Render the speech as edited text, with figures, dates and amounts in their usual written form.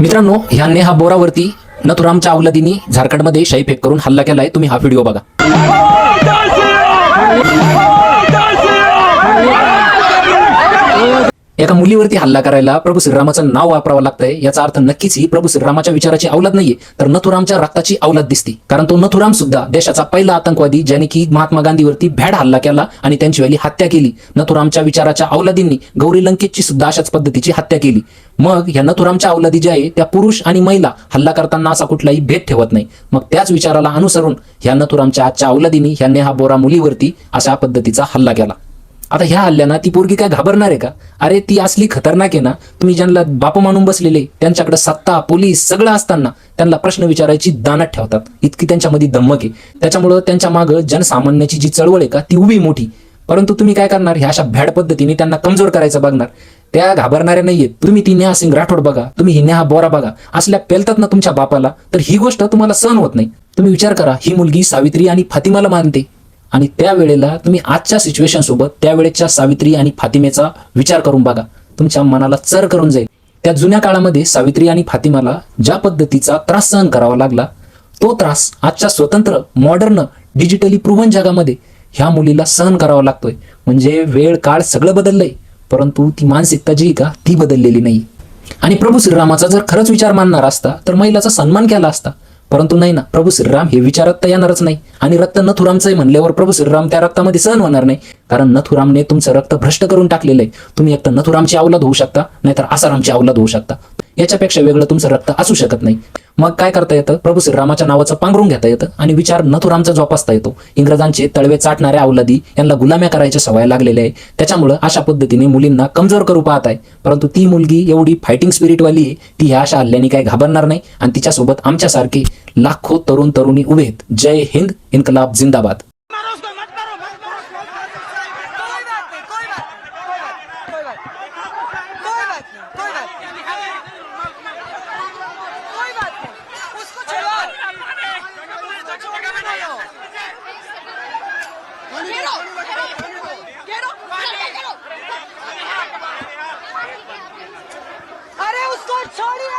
मित्रांनो, ह्या नेहा बोरावरती नथुरामच्या अवलादींनी झारखंडमध्ये शाई फेक करून हल्ला केलाय. तुम्ही हा व्हिडिओ बघा. एका मुलीवरती हल्ला करायला प्रभू श्रीरामाचं नाव वापरावं लागतंय. याचा अर्थ नक्कीच ही प्रभू श्रीरामाच्या विचाराची अवलाद नाहीये, तर नथुरामच्या रक्ताची अवलाद दिसते. कारण तो नथुराम सुद्धा देशाचा पहिला आतंकवादी, ज्याने की महात्मा गांधीवरती भ्याड हल्ला केला आणि त्यांची वेळी हत्या केली. नथुरामच्या विचाराच्या अवलादींनी गौरी लंकेशची सुद्धा अशाच पद्धतीची हत्या केली. मग ह्या नथुरामच्या अवलादी ज्या आहे त्या पुरुष आणि महिला हल्ला करताना असा कुठलाही भेद ठेवत नाही. मग त्याच विचाराला अनुसरून ह्या नथुरामच्या आजच्या अवलादींनी ह्या नेहा बोरा मुलीवरती अशा पद्धतीचा हल्ला केला. आता ह्या हल्ल्यानं ती पोरगी काय घाबरणार आहे का? अरे ती असली खतरनाक आहे ना, तुम्ही ज्यांना बाप मानून बसलेले त्यांच्याकडे सत्ता, पोलीस सगळं असताना त्यांना प्रश्न विचारायची दानत ठेवतात. इतकी त्यांच्यामध्ये धमक आहे. त्याच्यामुळं त्यांच्या मागं जनसामान्याची जी चळवळ आहे का ती उभी मोठी. परंतु तुम्ही काय करणार? ह्या अशा भ्याड पद्धतीने त्यांना कमजोर करायचं बघणार. त्या घाबरणाऱ्या नाहीयेत. तुम्ही ती नेहा सिंग राठोड बघा, तुम्ही ही नेहा बोरा बघा, असल्या पेलतात ना तुमच्या बापाला, तर ही गोष्ट तुम्हाला सहन होत नाही. तुम्ही विचार करा, ही मुलगी सावित्री आणि फातिमाला मानते आणि त्यावेळेला तुम्ही आजच्या सिच्युएशन सोबत त्यावेळेच्या सावित्री आणि फातिमेचा विचार करून बघा, तुमच्या मनाला चर करून जाईल. त्या जुन्या काळामध्ये सावित्री आणि फातिमाला ज्या पद्धतीचा त्रास सहन करावा लागला, तो त्रास आजच्या स्वतंत्र, मॉडर्न, डिजिटली प्रूव्हन जगामध्ये ह्या मुलीला सहन करावा लागतोय. म्हणजे वेळ काळ सगळं बदललंय, परंतु ती मानसिकता जी का ती बदललेली नाही. आणि प्रभू श्रीरामाचा जर खरंच विचार मानणार असता तर महिलाचा सन्मान केला असता. परंतु नाही ना, प्रभू श्रीराम हे विचारात तर येणारच नाही. आणि रक्त नथुरामचं म्हणल्यावर प्रभू श्रीराम त्या रक्तामध्ये सहन होणार नाही. कारण नथुरामने तुमचं रक्त भ्रष्ट करून टाकलेलं आहे. तुम्ही एक तर नथुरामची अवलाद होऊ शकता, नाहीतर आसारामची अवलाद होऊ शकता. याच्यापेक्षा वेगळं तुमचं रक्त असू शकत नाही. मग काय करता येतं? प्रभू श्रीरामाच्या नावाचं पांघरून घेता येतं आणि विचार नथुरामचा जोपासता येतो. इंग्रजांचे तळवे चाटणाऱ्या अवलादी यांना गुलाम्या करायच्या सवय लागलेल्या आहे. त्याच्यामुळं अशा पद्धतीने मुलींना कमजोर करू पाहत आहे. परंतु ती मुलगी एवढी फायटिंग स्पिरिटवाली आहे, ती ह्या अशा हल्ल्याने काही घाबरणार नाही. आणि तिच्यासोबत आमच्यासारखे लाखो तरुण तरुणी उभे आहेत. जय हिंद, इन्कलाब जिंदाबाद. अरे उसको छोड़िए।